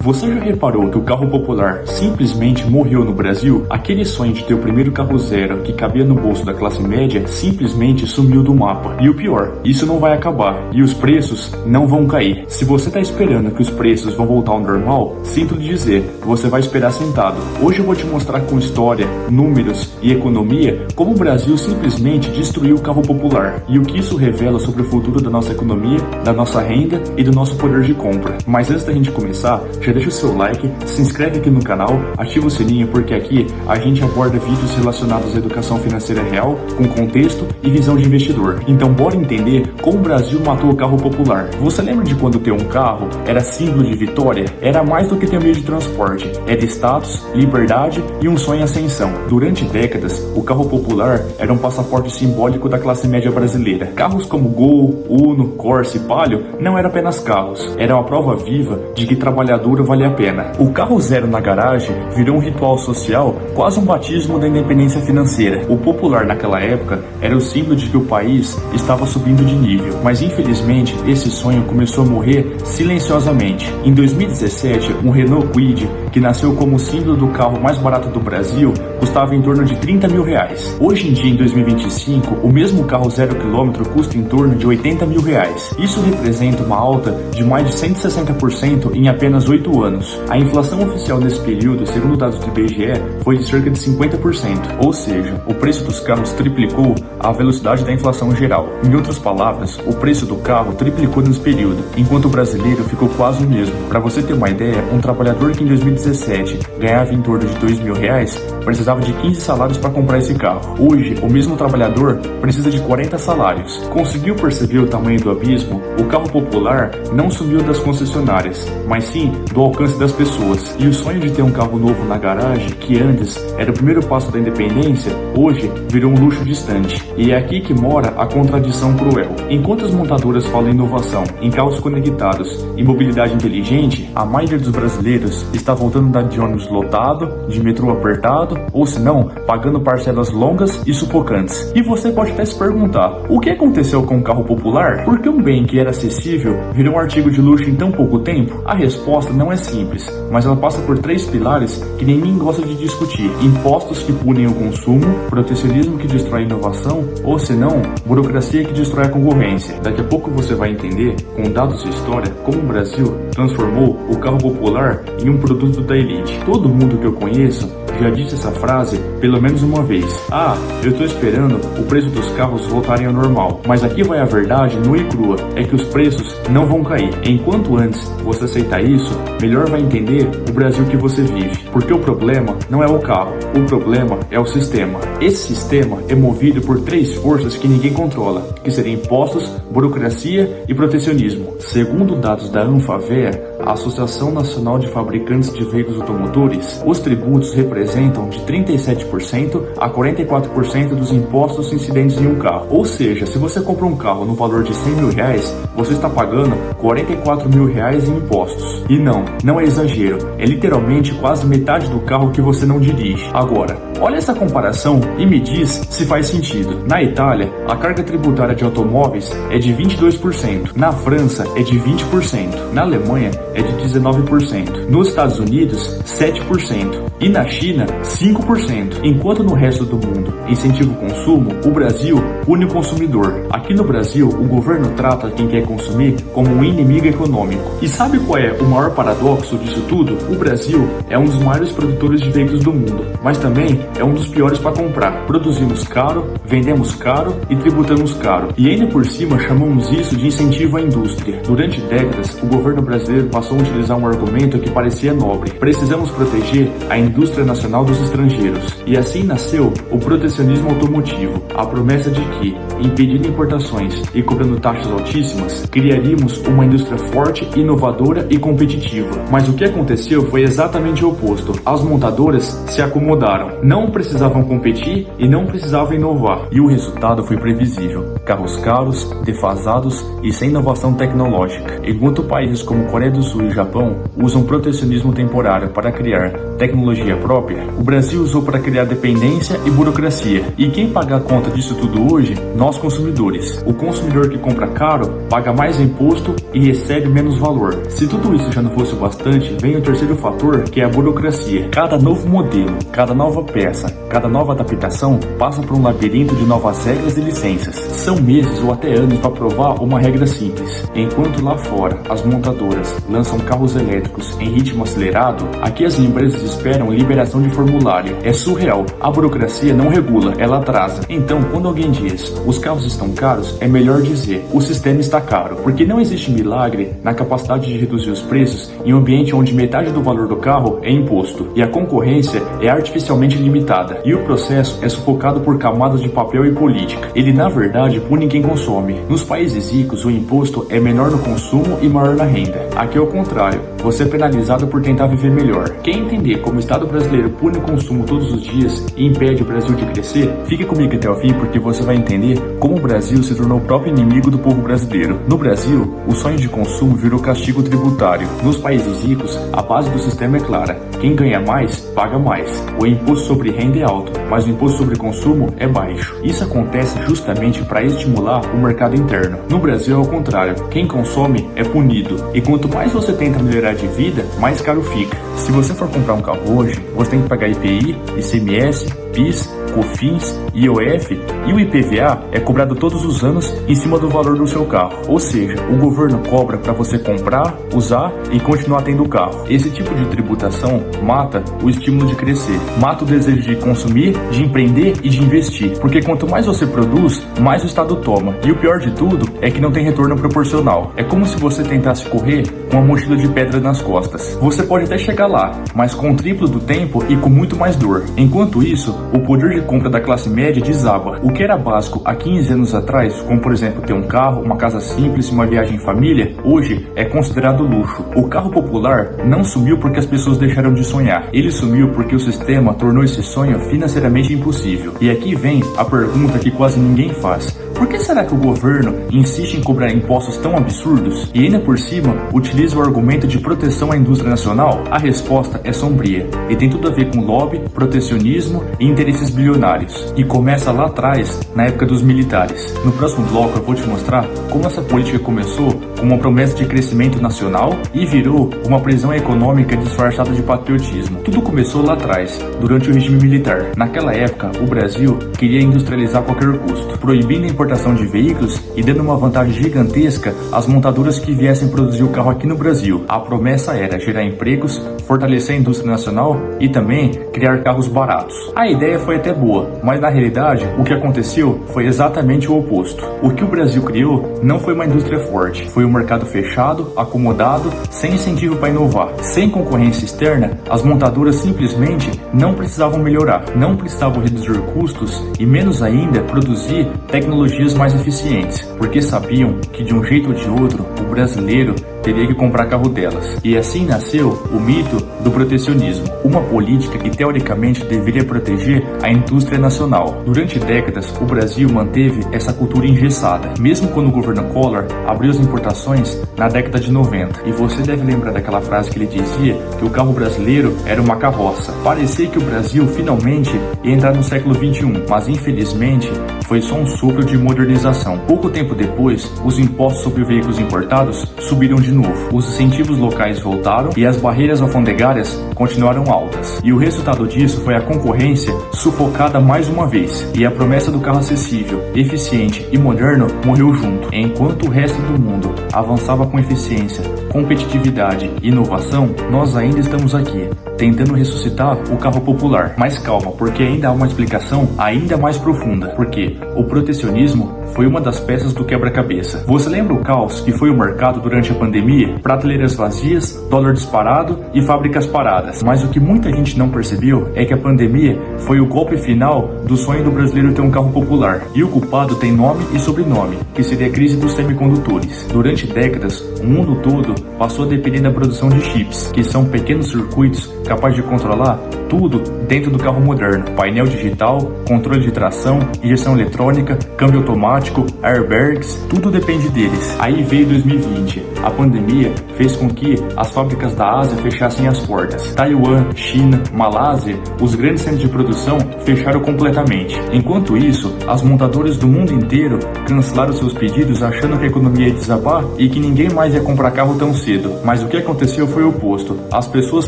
Você já reparou que o carro popular simplesmente morreu no Brasil? Aquele sonho de ter o primeiro carro zero que cabia no bolso da classe média simplesmente sumiu do mapa. E o pior, isso não vai acabar e os preços não vão cair. Se você está esperando que os preços vão voltar ao normal, sinto lhe dizer, você vai esperar sentado. Hoje eu vou te mostrar com história, números e economia como o Brasil simplesmente destruiu o carro popular e o que isso revela sobre o futuro da nossa economia, da nossa renda e do nosso poder de compra. Mas antes da gente começar, já deixa o seu like, se inscreve aqui no canal, ativa o sininho porque aqui a gente aborda vídeos relacionados à educação financeira real, com contexto e visão de investidor. Então bora entender como o Brasil matou o carro popular. Você lembra de quando ter um carro era símbolo de vitória? Era mais do que ter um meio de transporte, era status, liberdade e um sonho em ascensão. Durante décadas, o carro popular era um passaporte simbólico da classe média brasileira. Carros como Gol, Uno, Corsa e Palio não eram apenas carros, era uma prova viva de que trabalhador vale a pena. O carro zero na garagem virou um ritual social, quase um batismo da independência financeira. O popular naquela época era o símbolo de que o país estava subindo de nível, mas infelizmente esse sonho começou a morrer silenciosamente. Em 2017, um Renault Kwid, que nasceu como símbolo do carro mais barato do Brasil, custava em torno de 30 mil reais. Hoje em dia, em 2025, o mesmo carro 0 km custa em torno de 80 mil reais. Isso representa uma alta de mais de 160% em apenas 8 anos. A inflação oficial nesse período, segundo dados do IBGE, foi de cerca de 50%, ou seja, o preço dos carros triplicou a velocidade da inflação geral. Em outras palavras, o preço do carro triplicou nesse período, enquanto o brasileiro ficou quase o mesmo. Para você ter uma ideia, um trabalhador que em 2017 ganhava em torno de 2 mil reais, precisava de 15 salários para comprar esse carro. Hoje, o mesmo trabalhador precisa de 40 salários. Conseguiu perceber o tamanho do abismo? O carro popular não sumiu das concessionárias, mas sim do alcance das pessoas. E o sonho de ter um carro novo na garagem, que antes era o primeiro passo da independência, hoje virou um luxo distante. E é aqui que mora a contradição cruel. Enquanto as montadoras falam em inovação, em carros conectados e mobilidade inteligente, a maioria dos brasileiros está voltando a andar de ônibus lotado, de metrô apertado, ou se não, pagando parcelas longas e sufocantes. E você pode até se perguntar, o que aconteceu com o carro popular? Por que um bem que era acessível virou um artigo de luxo em tão pouco tempo? A resposta não é simples, mas ela passa por 3 pilares que ninguém gosta de discutir: impostos que punem o consumo, protecionismo que destrói a inovação, ou se não, burocracia que destrói a concorrência. Daqui a pouco você vai entender, com dados e história, como o Brasil transformou o carro popular em um produto da elite. Todo mundo que eu conheço já disse essa frase pelo menos uma vez: ah, eu tô esperando o preço dos carros voltarem ao normal. Mas aqui vai a verdade nua e crua, é que os preços não vão cair. Enquanto antes você aceitar isso, melhor vai entender o Brasil que você vive. Porque o problema não é o carro, o problema é o sistema. Esse sistema é movido por 3 forças que ninguém controla, que seriam impostos, burocracia e protecionismo. Segundo dados da Anfavea, a Associação Nacional de Fabricantes de Veículos Automotores, os tributos representam de 37% a 44% dos impostos incidentes em um carro. Ou seja, se você compra um carro no valor de 100 mil reais, você está pagando 44 mil reais em impostos. E não é exagero, é literalmente quase metade do carro que você não dirige. Agora, olha essa comparação e me diz se faz sentido. Na Itália, a carga tributária de automóveis é de 22%, na França é de 20%, na Alemanha é de 19%, nos Estados Unidos 7% e na China 5%. Enquanto no resto do mundo incentiva o consumo, o Brasil pune o consumidor. Aqui no Brasil, o governo trata quem quer consumir como um inimigo econômico. E sabe qual é o maior paradoxo disso tudo? O Brasil é um dos maiores produtores de veículos do mundo, mas também é um dos piores para comprar. Produzimos caro, vendemos caro e tributamos caro. E ainda por cima chamamos isso de incentivo à indústria. Durante décadas, o governo brasileiro passou a utilizar um argumento que parecia nobre: precisamos proteger a indústria nacional dos estrangeiros. E assim nasceu o protecionismo automotivo, a promessa de que, impedindo importações e cobrando taxas altíssimas, criaríamos uma indústria forte, inovadora e competitiva. Mas o que aconteceu foi exatamente o oposto. As montadoras se acomodaram, não precisavam competir e não precisavam inovar. E o resultado foi previsível: carros caros, defasados e sem inovação tecnológica. Enquanto países como Coreia do Sul e Japão usam protecionismo temporário para criar tecnologia própria, o Brasil usou para criar dependência e burocracia. E quem paga a conta disso tudo hoje? Nós consumidores. O consumidor que compra caro paga mais imposto e recebe menos valor. Se tudo isso já não fosse o bastante, vem o terceiro fator, que é a burocracia. Cada novo modelo, cada nova peça, cada nova adaptação passa por um labirinto de novas regras e licenças. São meses ou até anos para provar uma regra simples. Enquanto lá fora as montadoras lançam carros elétricos em ritmo acelerado, aqui as empresas esperam liberação de formulário. É surreal. A burocracia não regula, ela atrasa. Então, quando alguém diz os carros estão caros, é melhor dizer o sistema está caro, porque não existe milagre na capacidade de reduzir os preços em um ambiente onde metade do valor do carro é imposto e a concorrência é artificialmente limitada e o processo é sufocado por camadas de papel e política. Ele na verdade pune quem consome. Nos países ricos o imposto é menor no consumo e maior na renda. Aqui é o contrário, você é penalizado por tentar viver melhor. Quer entender como o Estado brasileiro pune o consumo todos os dias e impede o Brasil de crescer? Fique comigo até o fim porque você vai entender como o Brasil se tornou o próprio inimigo do povo brasileiro. No Brasil, o sonho de consumo virou castigo tributário. Nos países ricos, a base do sistema é clara. Quem ganha mais, paga mais. O imposto sobre renda é alto, mas o imposto sobre consumo é baixo. Isso acontece justamente para estimular o mercado interno. No Brasil é o contrário. Quem consome é punido. E quanto mais você tenta melhorar de vida, mais caro fica. Se você for comprar um carro hoje, você tem que pagar IPI, ICMS, PIS, COFINS, IOF e o IPVA é cobrado todos os anos em cima do valor do seu carro. Ou seja, o governo cobra para você comprar, usar e continuar tendo o carro. Esse tipo de tributação mata o estímulo de crescer, mata o desejo de consumir, de empreender e de investir. Porque quanto mais você produz, mais o Estado toma. E o pior de tudo é que não tem retorno proporcional. É como se você tentasse correr com uma mochila de pedra nas costas. Você pode até chegar lá, mas com o triplo do tempo e com muito mais dor. Enquanto isso, o poder de compra da classe média desaba. O que era básico há 15 anos atrás, como por exemplo ter um carro, uma casa simples e uma viagem em família, hoje é considerado luxo. O carro popular não sumiu porque as pessoas deixaram de sonhar. Ele sumiu porque o sistema tornou esse sonho financeiramente impossível. E aqui vem a pergunta que quase ninguém faz. Por que será que o governo insiste em cobrar impostos tão absurdos e ainda por cima utiliza o argumento de proteção à indústria nacional? A resposta é sombria e tem tudo a ver com lobby, protecionismo e interesses bilionários. E começa lá atrás, na época dos militares. No próximo bloco eu vou te mostrar como essa política começou com uma promessa de crescimento nacional e virou uma prisão econômica disfarçada de patriotismo. Tudo começou lá atrás, durante o regime militar. Naquela época, o Brasil queria industrializar a qualquer custo, proibindo a importação de veículos e dando uma vantagem gigantesca às montadoras que viessem produzir o carro aqui no Brasil. A promessa era gerar empregos, fortalecer a indústria nacional e também criar carros baratos. A ideia foi até boa, mas na realidade o que aconteceu foi exatamente o oposto. O que o Brasil criou não foi uma indústria forte, foi um mercado fechado, acomodado, sem incentivo para inovar. Sem concorrência externa, as montadoras simplesmente não precisavam melhorar, não precisavam reduzir custos e menos ainda produzir tecnologias mais eficientes, porque sabiam que de um jeito ou de outro o brasileiro teria que comprar carro delas. E assim nasceu o mito do protecionismo, uma política que teoricamente deveria proteger a indústria nacional. Durante décadas, o Brasil manteve essa cultura engessada, mesmo quando o governo Collor abriu as importações na década de 90. E você deve lembrar daquela frase que ele dizia que o carro brasileiro era uma carroça. Parecia que o Brasil finalmente ia entrar no século XXI, mas infelizmente foi só um sopro de modernização. Pouco tempo depois, os impostos sobre veículos importados subiram de novo. Os incentivos locais voltaram e as barreiras alfandegárias continuaram altas. E o resultado disso foi a concorrência sufocada mais uma vez. E a promessa do carro acessível, eficiente e moderno morreu junto. Enquanto o resto do mundo avançava com eficiência, competitividade e inovação, nós ainda estamos aqui, tentando ressuscitar o carro popular. Mas calma, porque ainda há uma explicação ainda mais profunda. Porque o protecionismo foi uma das peças do quebra-cabeça. Você lembra o caos que foi o mercado durante a pandemia? Prateleiras vazias, dólar disparado e fábricas paradas. Mas o que muita gente não percebeu é que a pandemia foi o golpe final do sonho do brasileiro ter um carro popular. E o culpado tem nome e sobrenome, que seria a crise dos semicondutores. Durante décadas, o mundo todo passou a depender da produção de chips, que são pequenos circuitos capazes de controlar tudo dentro do carro moderno. Painel digital, controle de tração, injeção eletrônica, câmbio automático, airbags, tudo depende deles. Aí veio 2020. A pandemia fez com que as fábricas da Ásia fechassem as portas. Taiwan, China, Malásia, os grandes centros de produção fecharam completamente. Enquanto isso, as montadoras do mundo inteiro cancelaram seus pedidos achando que a economia ia desabar e que ninguém mais ia comprar carro tão cedo. Mas o que aconteceu foi o oposto. As pessoas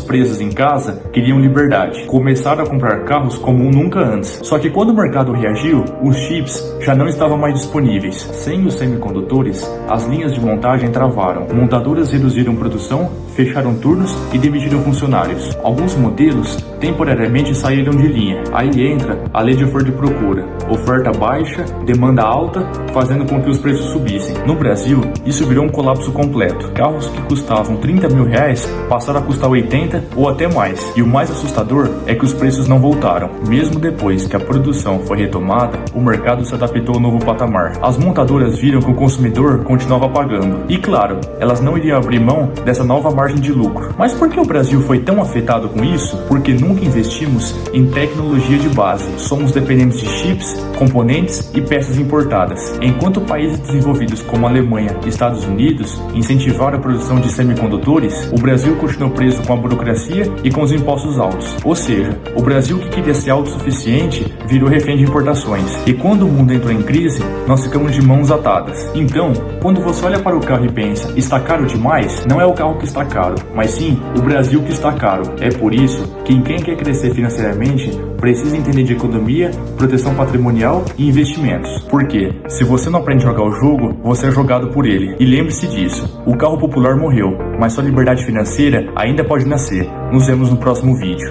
presas em casa queriam liberdade. Começaram a comprar carros como nunca antes. Só que quando o mercado reagiu, os chips já não estavam mais disponíveis. Sem os semicondutores, as linhas de montagem travaram. Montadoras reduziram produção, fecharam turnos e demitiram funcionários. Alguns modelos temporariamente saíram de linha. Aí entra a lei de oferta e procura. Oferta baixa, demanda alta, fazendo com que os preços subissem. No Brasil, isso virou um colapso completo. Carros que custavam 30 mil reais passaram a custar 80 ou até mais. E o mais assustador é que os preços não voltaram. Mesmo depois que a produção foi retomada, o mercado se adaptou ao novo patamar. As montadoras viram que o consumidor continuava pagando. E claro, elas não iriam abrir mão dessa nova margem de lucro. Mas por que o Brasil foi tão afetado com isso? Porque nunca investimos em tecnologia de base. Somos dependentes de chips, componentes e peças importadas. Enquanto países desenvolvidos como Alemanha e Estados Unidos incentivaram a produção de semicondutores, o Brasil continuou preso com a burocracia e com os impostos altos. Ou seja, o Brasil, que queria ser autossuficiente, virou refém de importações. E quando o mundo entrou em crise, nós ficamos de mãos atadas. Então, quando você olha para o carro e pensa, está caro demais? Não é o carro que está caro, mas sim o Brasil que está caro. É por isso que quem quer crescer financeiramente precisa entender de economia, proteção patrimonial e investimentos. Porque se você não aprende a jogar o jogo, você é jogado por ele. E lembre-se disso, o carro popular morreu, mas sua liberdade financeira ainda pode nascer. Nos vemos no próximo vídeo.